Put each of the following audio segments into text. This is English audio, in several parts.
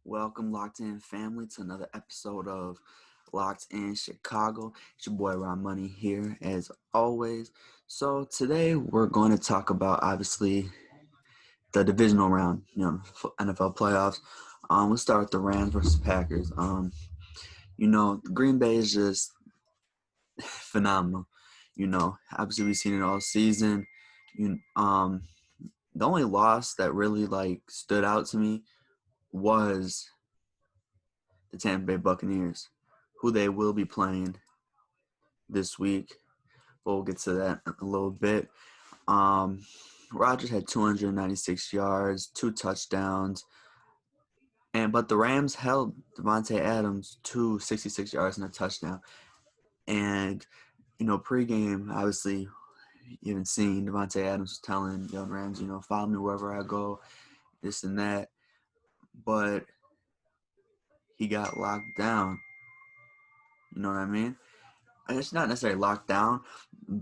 Welcome, Locked In family, to another episode of Locked In Chicago. It's your boy Ron Money here, as always. So today we're going to talk about obviously the divisional round, NFL playoffs. We'll start with the Rams versus Packers. Green Bay is just phenomenal. Obviously we've seen it all season. The only loss that really stood out to me was the Tampa Bay Buccaneers, who they will be playing this week. But we'll get to that in a little bit. Rodgers had 296 yards, 2 touchdowns, but the Rams held Devontae Adams to 66 yards and a touchdown. And pregame, obviously, you haven't seen Devontae Adams telling young Rams, follow me wherever I go, this and that. But he got locked down. You know what I mean? And it's not necessarily locked down,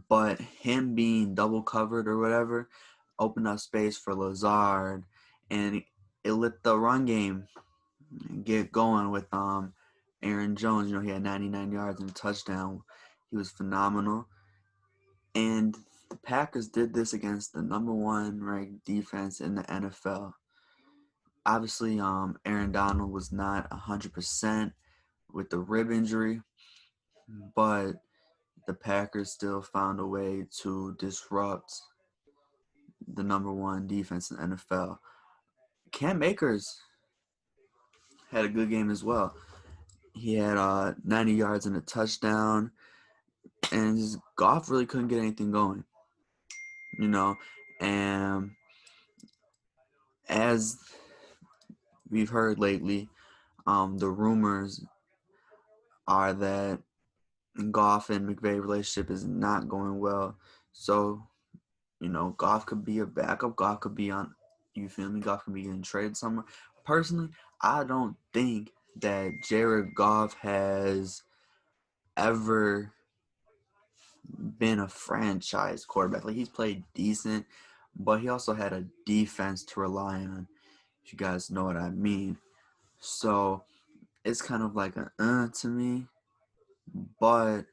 but him being double covered or whatever opened up space for Lazard, and it let the run game get going with Aaron Jones. He had 99 yards and a touchdown. He was phenomenal. And the Packers did this against the number 1 ranked defense in the NFL. Obviously, Aaron Donald was not 100% with the rib injury, but the Packers still found a way to disrupt the number 1 defense in the NFL. Cam Akers had a good game as well. He had 90 yards and a touchdown, and his Goff really couldn't get anything going. And as we've heard lately, the rumors are that Goff and McVay relationship is not going well. So, Goff could be a backup. Goff could be on, you feel me? Goff could be getting traded somewhere. Personally, I don't think that Jared Goff has ever been a franchise quarterback. He's played decent, but he also had a defense to rely on, if you guys know what I mean. So it's kind of like an to me, but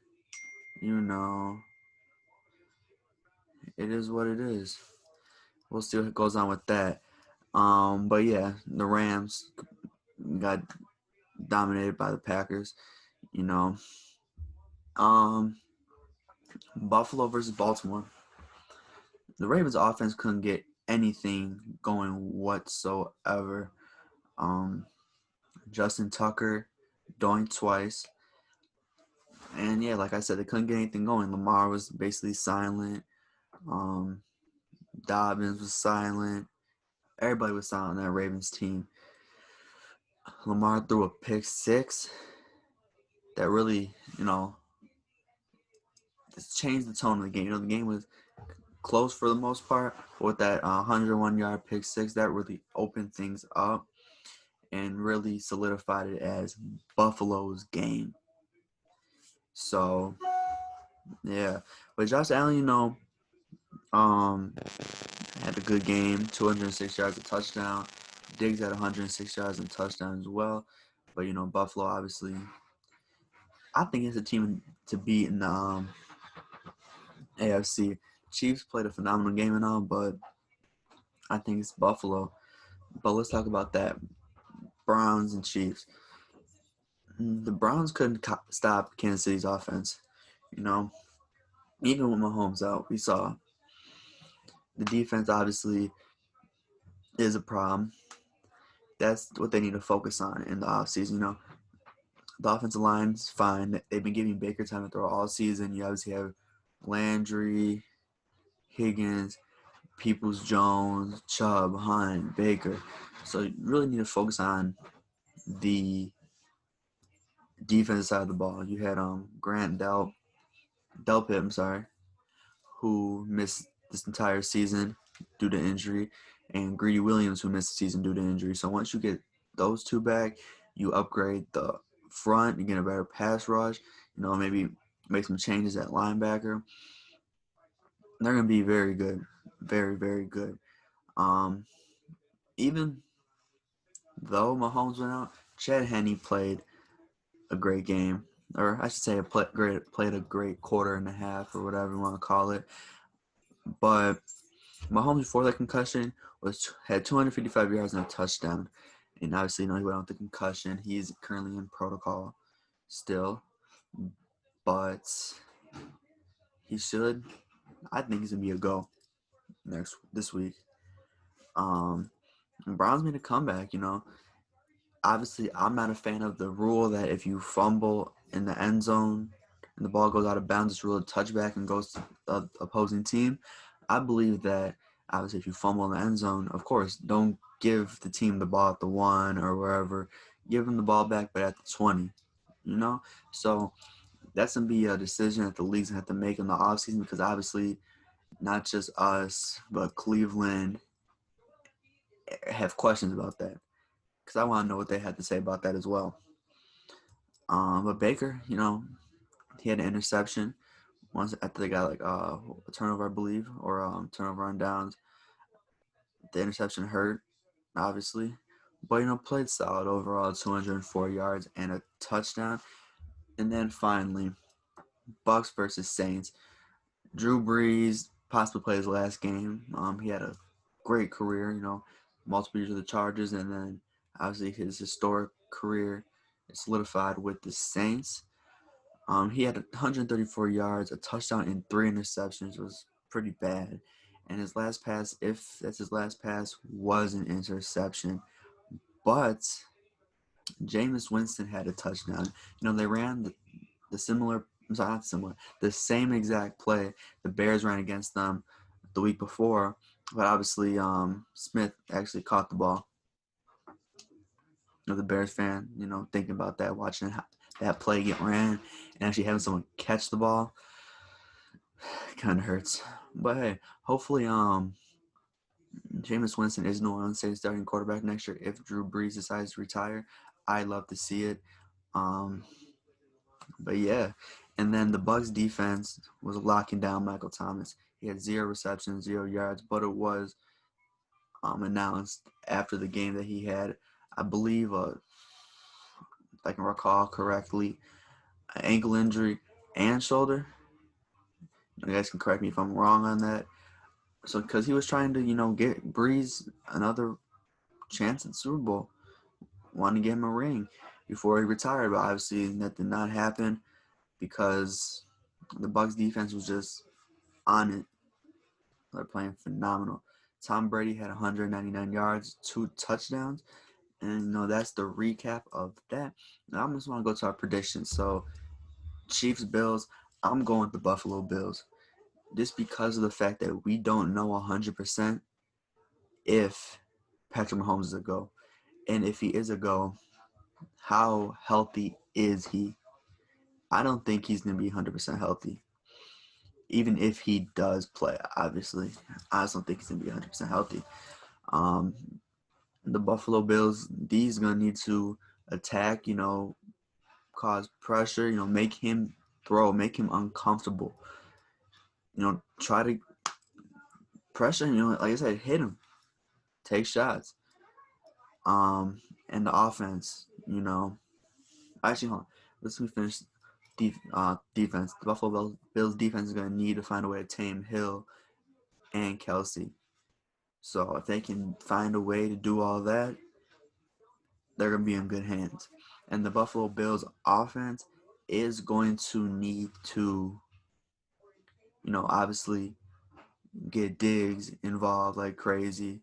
it is what it is. We'll see what goes on with that. But yeah, the Rams got dominated by the Packers. Buffalo versus Baltimore. The Ravens offense couldn't get anything going whatsoever. Justin Tucker doinked twice. And yeah, like I said, they couldn't get anything going. Lamar was basically silent. Dobbins was silent. Everybody was silent on that Ravens team. Lamar threw a pick 6 that really, just changed the tone of the game. The game was close for the most part, but with that 101-yard pick 6, that really opened things up and really solidified it as Buffalo's game. So, yeah. But Josh Allen, had a good game, 206 yards, a touchdown. Diggs had 106 yards and a touchdown as well. But, Buffalo, obviously, I think it's a team to beat in the AFC. Chiefs played a phenomenal game and all, but I think it's Buffalo. But let's talk about that. Browns and Chiefs. The Browns couldn't stop Kansas City's offense. Even with Mahomes out, we saw the defense obviously is a problem. That's what they need to focus on in the offseason. The offensive line's fine. They've been giving Baker time to throw all season. You obviously have Landry, Higgins, Peoples-Jones, Chubb, Hunt, Baker. So you really need to focus on the defensive side of the ball. You had Grant Delpit, who missed this entire season due to injury, and Greedy Williams, who missed the season due to injury. So once you get those two back, you upgrade the front, you get a better pass rush, maybe make some changes at linebacker. They're going to be very good. Very, very good. Even though Mahomes went out, Chad Henne played a great game, or I should say, played a great quarter and a half, or whatever you want to call it. But Mahomes before that concussion had 255 yards and a touchdown, and obviously, he went out with the concussion. He's currently in protocol still, but he should. I think he's gonna be a go this week. Browns made a comeback. Obviously, I'm not a fan of the rule that if you fumble in the end zone and the ball goes out of bounds, it's ruled a touchback and goes to the opposing team. I believe that, obviously, if you fumble in the end zone, of course, don't give the team the ball at the 1 or wherever. Give them the ball back, but at the 20, So that's going to be a decision that the league's going to have to make in the offseason because, obviously, not just us, but Cleveland have questions about that because I want to know what they had to say about that as well. But Baker, he had an interception once after they got a turnover, I believe, or turnover on downs. The interception hurt, obviously, but played solid overall, 204 yards and a touchdown. And then finally, Bucks versus Saints. Drew Brees possibly played his last game. He had a great career, multiple years of the Chargers, and then obviously his historic career solidified with the Saints. He had 134 yards, a touchdown, and 3 interceptions. It was pretty bad. And his last pass, if that's his last pass, was an interception. But Jameis Winston had a touchdown. They ran the same exact play the Bears ran against them the week before. But obviously, Smith actually caught the ball. The Bears fan, thinking about that, watching that play get ran, and actually having someone catch the ball, kind of hurts. But hey, hopefully, Jameis Winston is no unsafe starting quarterback next year. If Drew Brees decides to retire, I'd love to see it. But yeah, and then the Bucks defense was locking down Michael Thomas. He had 0 receptions, 0 yards, but it was announced after the game that he had, I believe, if I can recall correctly, an ankle injury and shoulder. You guys can correct me if I'm wrong on that. So, because he was trying to, get Brees another chance at the Super Bowl, wanted to get him a ring before he retired, but obviously that did not happen because the Bucks defense was just on it. They're playing phenomenal. Tom Brady had 199 yards, 2 touchdowns, and that's the recap of that. Now I just want to go to our predictions. So, Chiefs, Bills. I'm going with the Buffalo Bills, just because of the fact that we don't know 100% if Patrick Mahomes is a go, and if he is a go, how healthy is he? I don't think he's going to be 100% healthy. Even if he does play, obviously, I just don't think he's going to be 100% healthy. The Buffalo Bills, these going to need to attack, cause pressure, make him throw, make him uncomfortable. Try to pressure him, like I said, hit him, take shots. And the offense, actually, hold on. Let's finish defense. The Buffalo Bills defense is going to need to find a way to tame Hill and Kelsey. So if they can find a way to do all that, they're going to be in good hands. And the Buffalo Bills offense is going to need to, obviously get Diggs involved like crazy.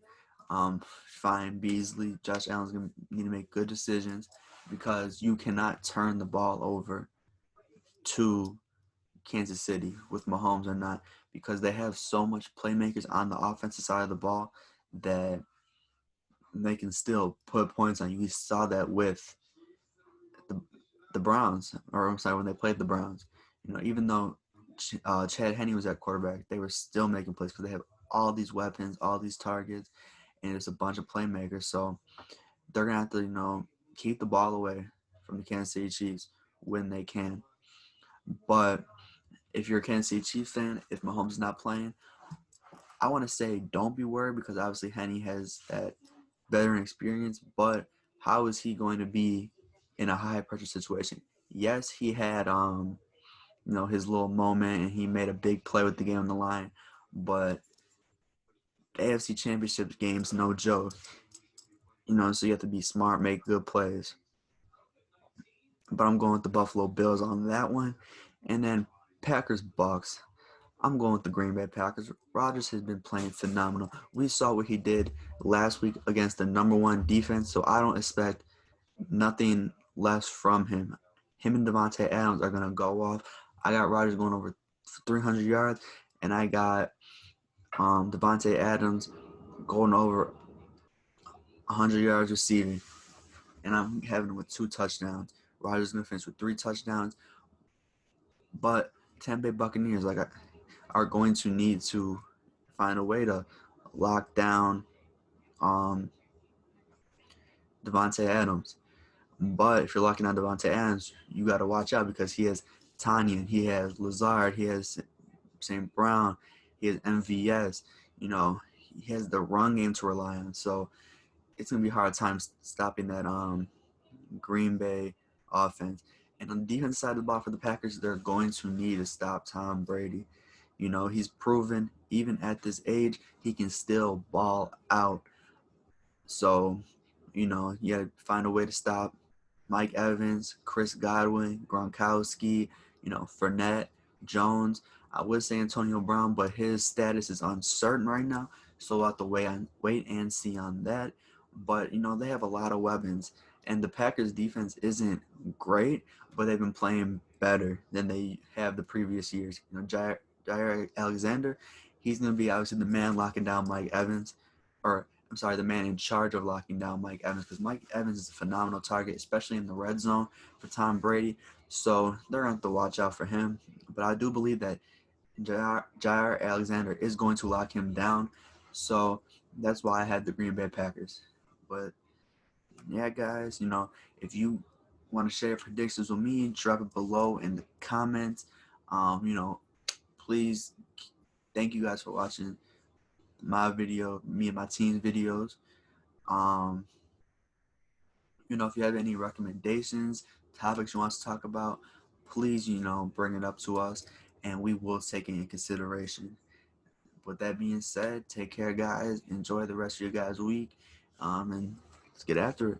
Find Beasley. Josh Allen's going to need to make good decisions because you cannot turn the ball over to Kansas City with Mahomes or not, because they have so much playmakers on the offensive side of the ball that they can still put points on you. We saw that with the Browns, or I'm sorry, when they played the Browns. Even though Chad Henne was at quarterback, they were still making plays because they have all these weapons, all these targets, and it's a bunch of playmakers. So they're going to have to, keep the ball away from the Kansas City Chiefs when they can. But if you're a Kansas City Chiefs fan, if Mahomes is not playing, I want to say don't be worried because obviously Henne has that veteran experience. But how is he going to be in a high pressure situation? Yes, he had his little moment and he made a big play with the game on the line, but the AFC Championship game's no joke. So you have to be smart, make good plays. But I'm going with the Buffalo Bills on that one. And then Packers Bucks. I'm going with the Green Bay Packers. Rodgers has been playing phenomenal. We saw what he did last week against the number one defense, so I don't expect nothing less from him. Him and Devontae Adams are going to go off. I got Rodgers going over 300 yards, and I got Devontae Adams going over 100 yards receiving. And I'm having him with 2 touchdowns. Rodgers is going to finish with 3 touchdowns. But Tampa Bay Buccaneers are going to need to find a way to lock down Devontae Adams. But if you're locking down Devontae Adams, you got to watch out because he has Tanya, he has Lazard, he has St. Brown, he has MVS. He has the run game to rely on. So it's going to be a hard time stopping that Green Bay offense. And on the defense side of the ball for the Packers, they're going to need to stop Tom Brady. He's proven even at this age, he can still ball out. So, you got to find a way to stop Mike Evans, Chris Godwin, Gronkowski, Fournette, Jones. I would say Antonio Brown, but his status is uncertain right now. So we'll have to wait and see on that. But, they have a lot of weapons. And the Packers defense isn't great, but they've been playing better than they have the previous years. Jair Alexander, he's going to be obviously the man locking down Mike Evans. The man in charge of locking down Mike Evans, because Mike Evans is a phenomenal target, especially in the red zone for Tom Brady. So they're going to have to watch out for him. But I do believe that Jair Alexander is going to lock him down. So that's why I had the Green Bay Packers. But yeah, guys, if you want to share predictions with me, drop it below in the comments. Please, thank you guys for watching my video, me and my team's videos. If you have any recommendations, topics you want to talk about, please, bring it up to us and we will take it in consideration. With that being said, take care, guys. Enjoy the rest of your guys' week. And let's get after it.